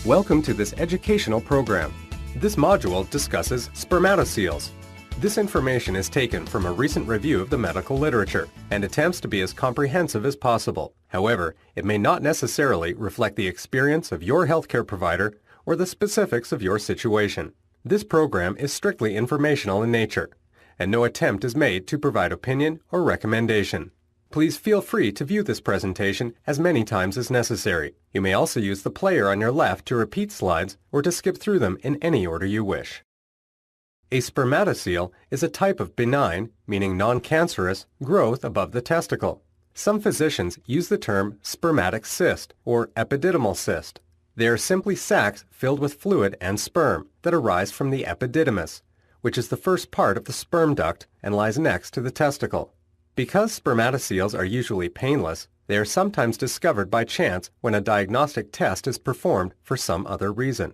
Welcome to this educational program. This module discusses spermatoceles. This information is taken from a recent review of the medical literature and attempts to be as comprehensive as possible. However, it may not necessarily reflect the experience of your healthcare provider or the specifics of your situation. This program is strictly informational in nature, and no attempt is made to provide opinion or recommendation. Please feel free to view this presentation as many times as necessary. You may also use the player on your left to repeat slides or to skip through them in any order you wish. A spermatocele is a type of benign, meaning non-cancerous, growth above the testicle. Some physicians use the term spermatic cyst or epididymal cyst. They are simply sacs filled with fluid and sperm that arise from the epididymis, which is the first part of the sperm duct and lies next to the testicle. Because spermatoceles are usually painless, they are sometimes discovered by chance when a diagnostic test is performed for some other reason.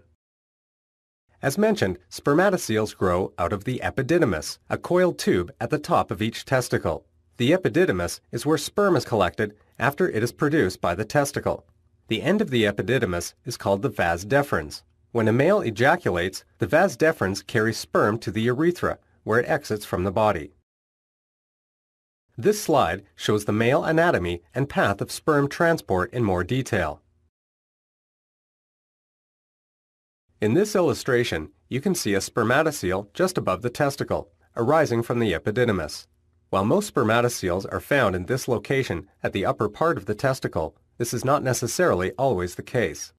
As mentioned, spermatoceles grow out of the epididymis, a coiled tube at the top of each testicle. The epididymis is where sperm is collected after it is produced by the testicle. The end of the epididymis is called the vas deferens. When a male ejaculates, the vas deferens carries sperm to the urethra, where it exits from the body. This slide shows the male anatomy and path of sperm transport in more detail. In this illustration, you can see a spermatocele just above the testicle, arising from the epididymis. While most spermatoceles are found in this location at the upper part of the testicle, this is not necessarily always the case.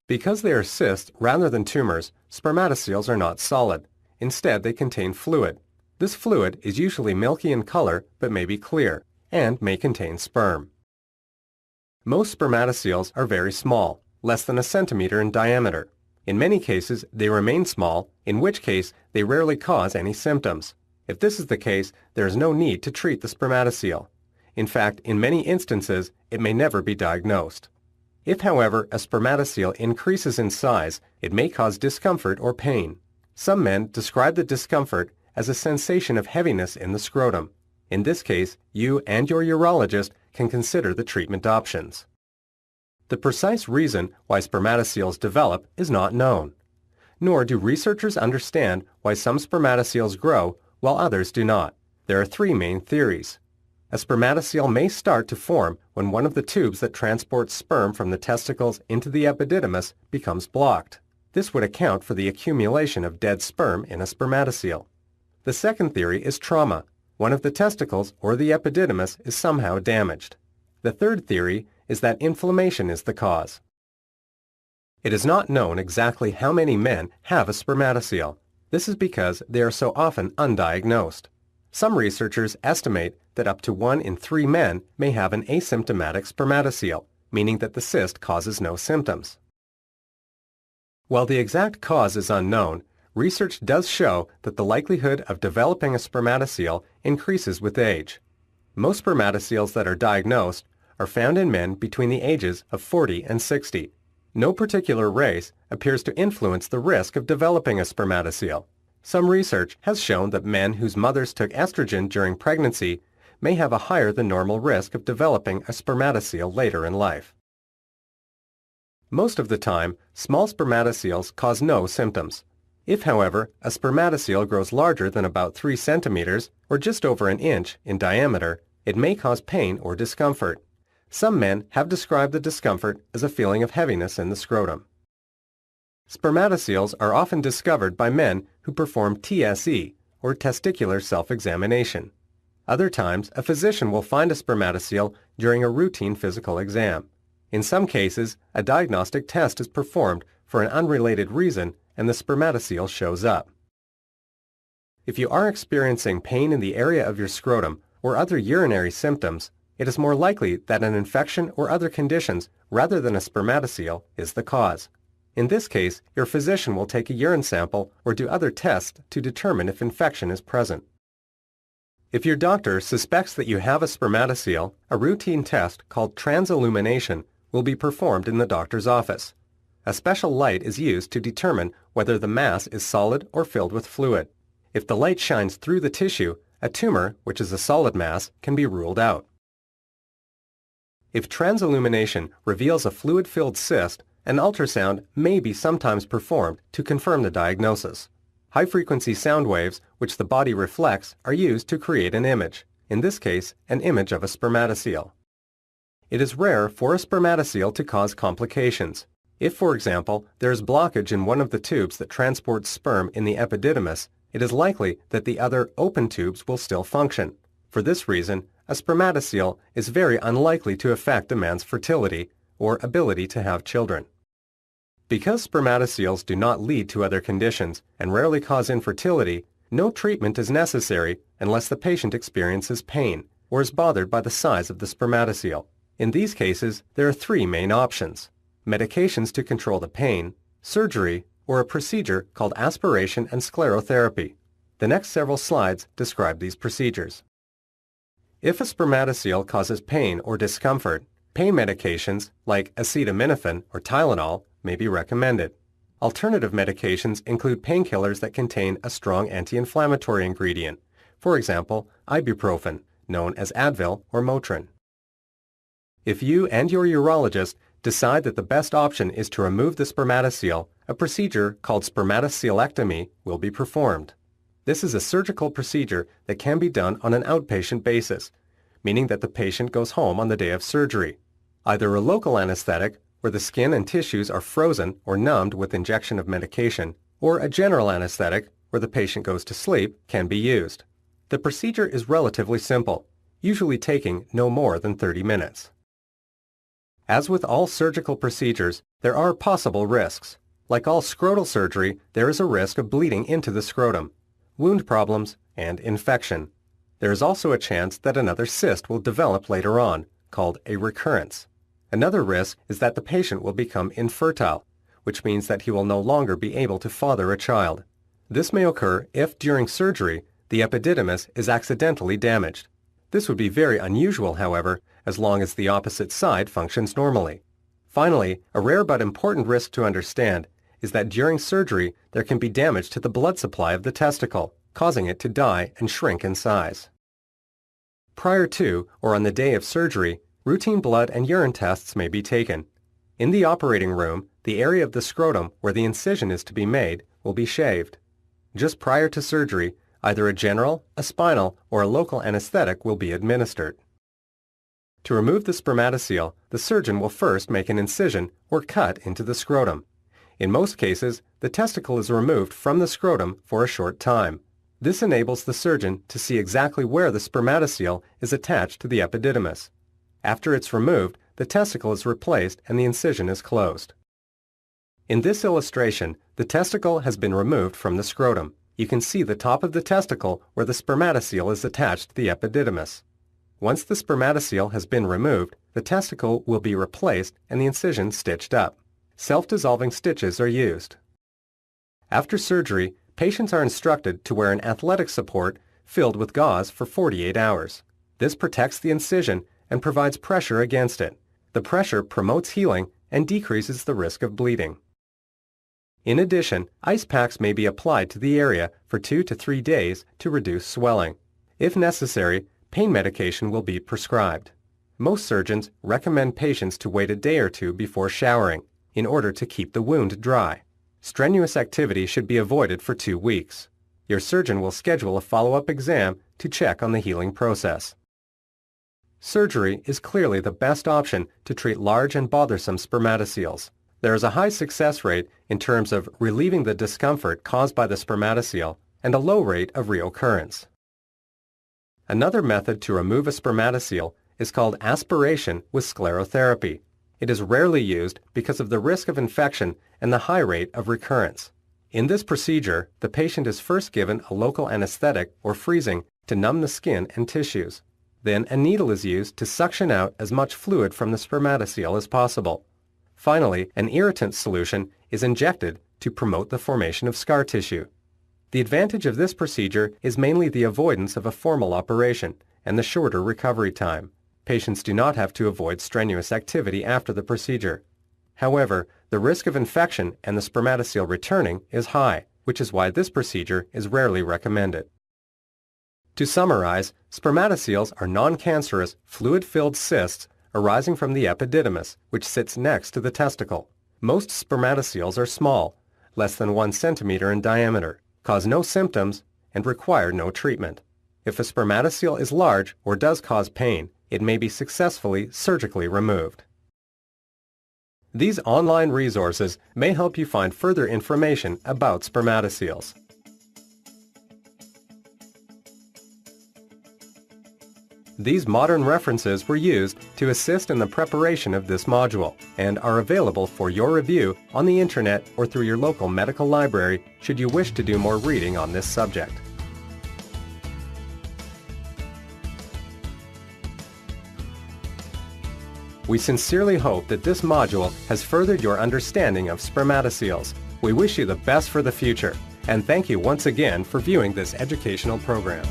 Because they are cysts rather than tumors, spermatoceles are not solid. Instead, they contain fluid. This fluid is usually milky in color but may be clear, and may contain sperm. Most spermatoceles are very small, less than a centimeter in diameter. In many cases, they remain small, in which case they rarely cause any symptoms. If this is the case, there is no need to treat the spermatocele. In fact, in many instances, it may never be diagnosed. If, however, a spermatocele increases in size, it may cause discomfort or pain. Some men describe the discomfort as a sensation of heaviness in the scrotum. In this case, you and your urologist can consider the treatment options. The precise reason why spermatoceles develop is not known, nor do researchers understand why some spermatoceles grow while others do not. There are three main theories. A spermatocele may start to form when one of the tubes that transports sperm from the testicles into the epididymis becomes blocked. This would account for the accumulation of dead sperm in a spermatocele. The second theory is trauma. One of the testicles or the epididymis is somehow damaged. The third theory is that inflammation is the cause. It is not known exactly how many men have a spermatocele. This is because they are so often undiagnosed. Some researchers estimate that up to 1 in 3 men may have an asymptomatic spermatocele, meaning that the cyst causes no symptoms. While the exact cause is unknown, research does show that the likelihood of developing a spermatocele increases with age. Most spermatoceles that are diagnosed are found in men between the ages of 40 and 60. No particular race appears to influence the risk of developing a spermatocele. Some research has shown that men whose mothers took estrogen during pregnancy may have a higher than normal risk of developing a spermatocele later in life. Most of the time, small spermatoceles cause no symptoms. If, however, a spermatocele grows larger than about 3 centimeters, or just over an inch, in diameter, it may cause pain or discomfort. Some men have described the discomfort as a feeling of heaviness in the scrotum. Spermatoceles are often discovered by men who perform TSE, or testicular self-examination. Other times, a physician will find a spermatocele during a routine physical exam. In some cases, a diagnostic test is performed for an unrelated reason and the spermatocele shows up. If you are experiencing pain in the area of your scrotum or other urinary symptoms, it is more likely that an infection or other conditions rather than a spermatocele is the cause. In this case, your physician will take a urine sample or do other tests to determine if infection is present. If your doctor suspects that you have a spermatocele, a routine test called transillumination will be performed in the doctor's office. A special light is used to determine whether the mass is solid or filled with fluid. If the light shines through the tissue, a tumor, which is a solid mass, can be ruled out. If transillumination reveals a fluid-filled cyst, An ultrasound may be sometimes performed to confirm the diagnosis. High-frequency sound waves, which the body reflects, are used to create an image, in this case, an image of a spermatocele. It is rare for a spermatocele to cause complications. If, for example, there is blockage in one of the tubes that transports sperm in the epididymis, it is likely that the other open tubes will still function. For this reason, a spermatocele is very unlikely to affect a man's fertility or ability to have children. Because spermatoceles do not lead to other conditions and rarely cause infertility, no treatment is necessary unless the patient experiences pain or is bothered by the size of the spermatocele. In these cases, there are three main options: medications to control the pain, surgery, or a procedure called aspiration and sclerotherapy. The next several slides describe these procedures. If a spermatocele causes pain or discomfort, pain medications like acetaminophen or Tylenol may be recommended. Alternative medications include painkillers that contain a strong anti-inflammatory ingredient, for example, ibuprofen, known as Advil or Motrin. If you and your urologist decide that the best option is to remove the spermatocele, a procedure called spermatocelectomy will be performed. This is a surgical procedure that can be done on an outpatient basis, meaning that the patient goes home on the day of surgery. Either a local anesthetic, where the skin and tissues are frozen or numbed with injection of medication, or a general anesthetic, where the patient goes to sleep, can be used. The procedure is relatively simple, usually taking no more than 30 minutes. As with all surgical procedures, there are possible risks. Like all scrotal surgery, there is a risk of bleeding into the scrotum, wound problems, and infection. There is also a chance that another cyst will develop later on, called a recurrence. Another risk is that the patient will become infertile, which means that he will no longer be able to father a child. This may occur if, during surgery, the epididymis is accidentally damaged. This would be very unusual, however, as long as the opposite side functions normally. Finally, a rare but important risk to understand is that during surgery there can be damage to the blood supply of the testicle, causing it to die and shrink in size. Prior to or on the day of surgery, routine blood and urine tests may be taken. In the operating room, the area of the scrotum where the incision is to be made will be shaved. Just prior to surgery, either a general, a spinal, or a local anesthetic will be administered. To remove the spermatocele, the surgeon will first make an incision or cut into the scrotum. In most cases, the testicle is removed from the scrotum for a short time. This enables the surgeon to see exactly where the spermatocele is attached to the epididymis. After it's removed, the testicle is replaced and the incision is closed. In this illustration, the testicle has been removed from the scrotum. You can see the top of the testicle where the spermatocele is attached to the epididymis. Once the spermatocele has been removed, the testicle will be replaced and the incision stitched up. Self-dissolving stitches are used. After surgery, patients are instructed to wear an athletic support filled with gauze for 48 hours. This protects the incision and provides pressure against it. The pressure promotes healing and decreases the risk of bleeding. In addition, ice packs may be applied to the area for 2 to 3 days to reduce swelling. If necessary, pain medication will be prescribed. Most surgeons recommend patients to wait a day or two before showering in order to keep the wound dry. Strenuous activity should be avoided for 2 weeks. Your surgeon will schedule a follow-up exam to check on the healing process. Surgery is clearly the best option to treat large and bothersome spermatoceles. There is a high success rate in terms of relieving the discomfort caused by the spermatocele and a low rate of reoccurrence. Another method to remove a spermatocele is called aspiration with sclerotherapy. It is rarely used because of the risk of infection and the high rate of recurrence. In this procedure, the patient is first given a local anesthetic or freezing to numb the skin and tissues. Then a needle is used to suction out as much fluid from the spermatocele as possible. Finally, an irritant solution is injected to promote the formation of scar tissue. The advantage of this procedure is mainly the avoidance of a formal operation and the shorter recovery time. Patients do not have to avoid strenuous activity after the procedure. However, the risk of infection and the spermatocele returning is high, which is why this procedure is rarely recommended. To summarize, spermatoceles are non-cancerous, fluid-filled cysts arising from the epididymis, which sits next to the testicle. Most spermatoceles are small, less than 1 centimeter in diameter, cause no symptoms, and require no treatment. If a spermatocele is large or does cause pain, it may be successfully surgically removed. These online resources may help you find further information about spermatoceles. These modern references were used to assist in the preparation of this module and are available for your review on the internet or through your local medical library should you wish to do more reading on this subject. We sincerely hope that this module has furthered your understanding of spermatoceles. We wish you the best for the future, and thank you once again for viewing this educational program.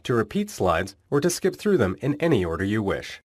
To repeat slides or to skip through them in any order you wish.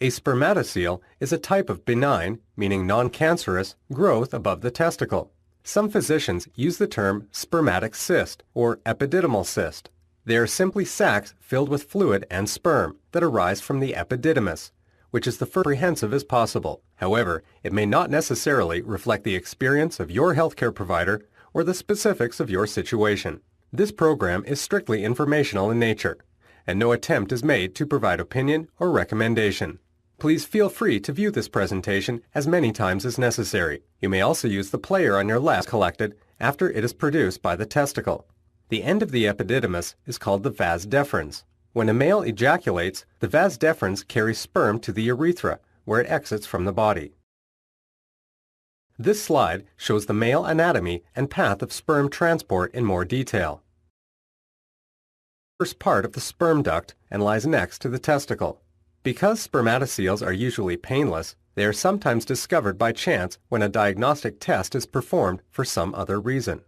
A spermatocele is a type of benign, meaning non-cancerous, growth above the testicle. Some physicians use the term spermatic cyst or epididymal cyst. They are simply sacs filled with fluid and sperm that arise from the epididymis, which is the first comprehensive as possible. However, it may not necessarily reflect the experience of your healthcare provider or the specifics of your situation. This program is strictly informational in nature, and no attempt is made to provide opinion or recommendation. Please feel free to view this presentation as many times as necessary. You may also use the player on your left collected after it is produced by the testicle. The end of the epididymis is called the vas deferens. When a male ejaculates, the vas deferens carries sperm to the urethra, where it exits from the body. This slide shows the male anatomy and path of sperm transport in more detail. First part of the sperm duct and lies next to the testicle. Because spermatoceles are usually painless, they are sometimes discovered by chance when a diagnostic test is performed for some other reason.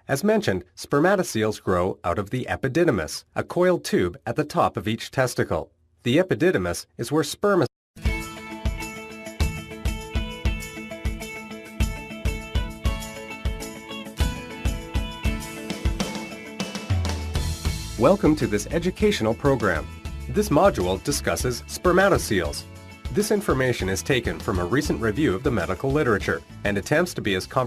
As mentioned, spermatoceles grow out of the epididymis, a coiled tube at the top of each testicle. The epididymis is where sperm Welcome to this educational program. This module discusses spermatoceles. This information is taken from a recent review of the medical literature and attempts to be as comprehensive